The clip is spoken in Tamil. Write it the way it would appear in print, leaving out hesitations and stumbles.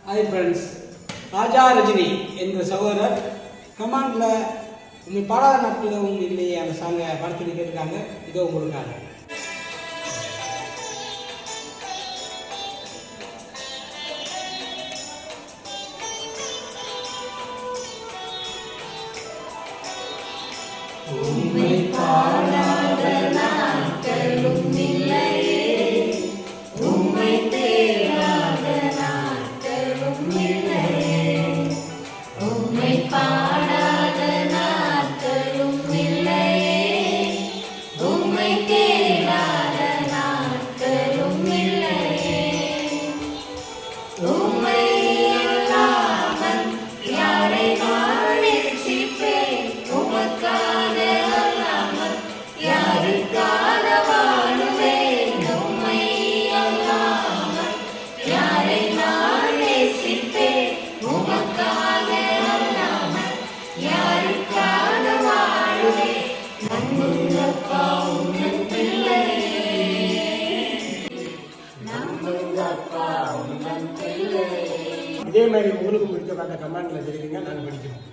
ஹாய் ஃப்ரெண்ட்ஸ், ராஜா ரஜினி என்ற சகோதரர் கமாண்டில் உண்மை பாடாத நாட்களும் இல்லையே அந்த சாங்கை படத்தில் கேட்டிருக்காங்க. இதோ உங்களுக்காக. உண்மை பாடாத நாட்களும் இல்லையே, உண்மை தேடாத நாட்களும் இல்லையே, உண்மை பாடாத நாட்களும் இல்லையே, உண்மை தேடாத நாட்களும் இல்லையே, உண்மை அல்லாமல் யாரை நான் நேசிப்பேன், உமக்காக அல்லாமல் யாருக்காக வாழுவேன், உம்மை அல்லாமல் யாரை நான் நேசிப்பேன், உமக்காக அல்லாமல் யாருக்காக வாழுவேன், நம்புங்கப்பா உங்கள் பிள்ளையே, நம்புங்கப்பா உங்கள் பிள்ளையே. இதே மாதிரி உங்களுக்கு பிடிச்ச அந்த கமெண்ட்ல தெரிவிங்க, நாங்கள் படிக்கிறோம்.